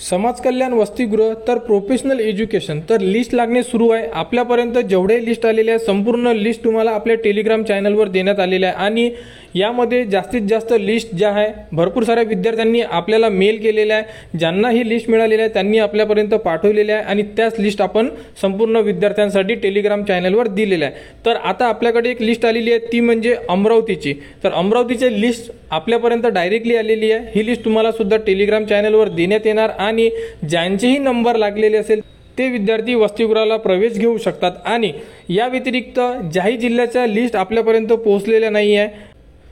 समाज कल्याण वसतिगृह तर प्रोफेशनल एज्युकेशन तर लिस्ट लागणे सुरू आहे। आपल्यापर्यंत जेवढे लिस्ट आलेले आहे संपूर्ण लिस्ट तुम्हाला आपल्या टेलिग्राम चॅनलवर देण्यात आलेले आहे आणि यामध्ये जास्तीत जास्त लिस्ट ज्या आहे भरपूर साऱ्या विद्यार्थ्यांनी आपल्याला मेल केलेला आहे। ज्यांना ही लिस्ट मिळालेली आहे त्यांनी आपल्यापर्यंत पाठवलेली आहे आणि त्याच लिस्ट आपण संपूर्ण विद्यार्थ्यांसाठी टेलिग्राम चॅनलवर दिलेल्या आहे। तर आता आपल्याकडे एक लिस्ट आलेली आहे ती म्हणजे अमरावतीची। तर अमरावतीची लिस्ट आपल्यापर्यंत डायरेक्टली आलेली आहे। ही लिस्ट तुम्हाला सुद्धा टेलिग्राम चॅनलवर देण्यात येणार आणि ज्यांचेही नंबर लागलेले असेल ते विद्यार्थी वसतिगृहाला प्रवेश घेऊ शकतात। आणि या व्यतिरिक्त ज्याही जिल्ह्याच्या लिस्ट आपल्यापर्यंत पोहोचलेल्या नाही आहे,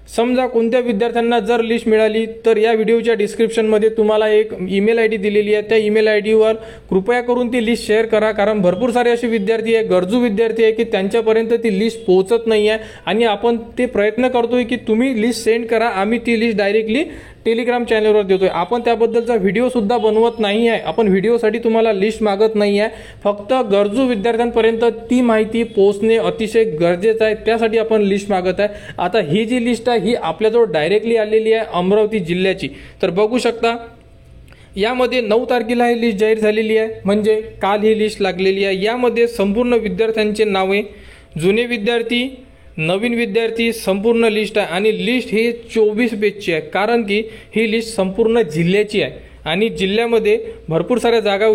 समजा कोणत्या विद्यार्थ्यांना जर लिस्ट मिळाली तर या व्हिडिओच्या डिस्क्रिप्शनमध्ये तुम्हाला एक ईमेल आयडी दिलेली आहे। त्या ईमेल आयडीवर कृपया करून ती लिस्ट शेअर करा, कारण भरपूर सारे असे विद्यार्थी आहे, गरजू विद्यार्थी आहे की त्यांच्यापर्यंत ती लिस्ट पोहोचत नाही आहे आणि आपण ते प्रयत्न करतोय की तुम्ही लिस्ट सेंड करा, आम्ही ती लिस्ट डायरेक्टली टेलिग्राम चॅनलवर देतोय। आपण त्याबद्दलचा व्हिडिओ सुद्धा बनवत नाही आहे, आपण व्हिडिओसाठी तुम्हाला लिस्ट मागत नाही आहे, फक्त गरजू विद्यार्थ्यांपर्यंत ती माहिती पोहोचणे अतिशय गरजेचं आहे, त्यासाठी आपण लिस्ट मागत आहे। आता ही जी लिस्ट आहे ही आपल्याजवळ डायरेक्टली आलेली आहे अमरावती जिल्ह्याची। तर बघू शकता यामध्ये 9 तारखेला ही लिस्ट जाहीर झालेली आहे, म्हणजे काल ही लिस्ट लागलेली आहे। यामध्ये संपूर्ण विद्यार्थ्यांचे नावे, जुने विद्यार्थी, नवीन विद्यार्थी संपूर्ण लिस्ट आहे आणि लिस्ट ही 24 पेजची आहे, कारण की ही लिस्ट संपूर्ण जिल्ह्याची आहे आणि जिल्ह्यामध्ये भरपूर साऱ्या जागा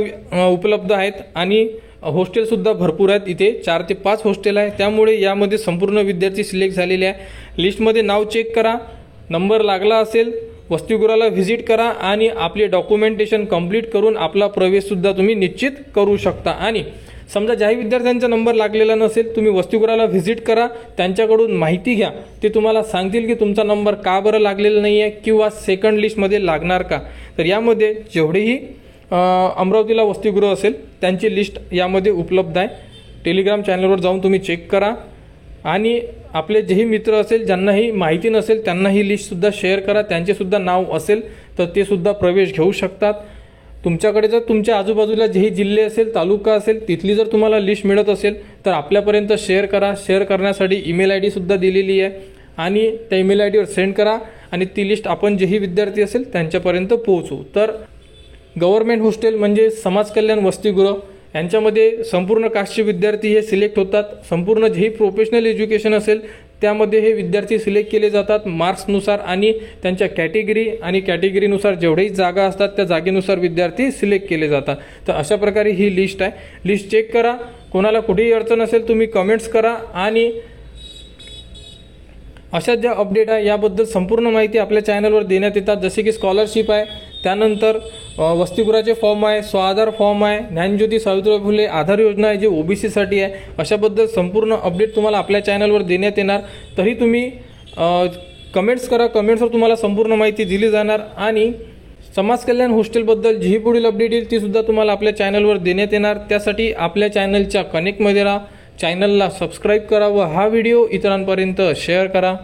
उपलब्ध आहेत आणि हॉस्टेल सुद्धा भरपूर आहेत। इथे 4 ते 5 हॉस्टेल आहे, त्यामुळे यामध्ये संपूर्ण विद्यार्थी सिलेक्ट झालेले आहे। लिस्टमध्ये नाव चेक करा, नंबर लागला असेल वसतिगृहाला व्हिजिट करा आणि आपले डॉक्युमेंटेशन कंप्लीट करून आपला प्रवेश सुद्धा तुम्ही निश्चित करू शकता। आणि समजा ज्याही विद्यार्थ्यांचा नंबर लागलेला नसेल तुम्ही वसतिगृहाला व्हिजिट करा, त्यांच्याकडून माहिती घ्या, ते तुम्हाला सांगतील की तुमचा नंबर का बरं लागलेला नाही आहे किंवा सेकंड लिस्टमध्ये लागणार का। तर यामध्ये जेवढेही अमरावतीला वसतिगृह असेल त्यांची लिस्ट यामध्ये उपलब्ध आहे। टेलिग्राम चॅनलवर जाऊन तुम्ही चेक करा आणि आपले जेही मित्र असेल ज्यांनाही माहिती नसेल त्यांना ही लिस्टसुद्धा शेअर करा, त्यांचे सुद्धा नाव असेल तर ते सुद्धा प्रवेश घेऊ शकतात। तुमच्याकडे जर तुमच्या आजूबाजूला जेही जिल्हे असेल, तालुका असेल, तिथली जर तुम्हाला लिस्ट मिळत असेल तर आपल्यापर्यंत शेअर करा। शेअर करण्यासाठी ईमेल आयडी सुद्धा दिलेली आहे आणि त्या ईमेल आयडीवर सेंड करा आणि ती लिस्ट आपण जेही विद्यार्थी असेल त्यांच्यापर्यंत पोहोचवू। तर गव्हर्नमेंट हॉस्टेल म्हणजे समाज कल्याण वसतिगृह यांच्यामध्ये संपूर्ण कास्टचे विद्यार्थी हे सिलेक्ट होतात। संपूर्ण जेही प्रोफेशनल एज्युकेशन असेल त्यामध्ये हे विद्यार्थी सिलेक्ट केले जातात मार्क्सनुसार आणि त्यांच्या कॅटेगरी आणि कॅटेगरीनुसार जेवढेही जागा असतात त्या जागेनुसार विद्यार्थी सिलेक्ट केले जातात। तर अशा प्रकारे ही लिस्ट आहे। लिस्ट चेक करा, कोणाला कुठेही अडचण असेल तुम्ही कमेंट्स करा आणि अशा ज्या अपडेट आहे याबद्दल संपूर्ण माहिती आपल्या चॅनलवर देण्यात येतात, जसे की स्कॉलरशिप आहे, त्यानंतर वसतिगृहाचे फॉर्म आहे, स्वाधार फॉर्म आहे, ज्ञानज्योती सावित्रीबाई फुले आधार योजना आहे जे ओबीसीसाठी आहे, अशाबद्दल संपूर्ण अपडेट तुम्हाला आपल्या चॅनलवर देण्यात येणार। तरी तुम्ही कमेंट्स करा, कमेंट्सवर तुम्हाला संपूर्ण माहिती दिली जाणार आणि समाज कल्याण हॉस्टेलबद्दल जी पुढील अपडेट येईल ती सुद्धा तुम्हाला आपल्या चॅनलवर देण्यात येणार। त्यासाठी आपल्या चॅनलच्या कनेक्टमध्ये राहा, चॅनलला सबस्क्राईब करा व हा व्हिडिओ इतरांपर्यंत शेअर करा।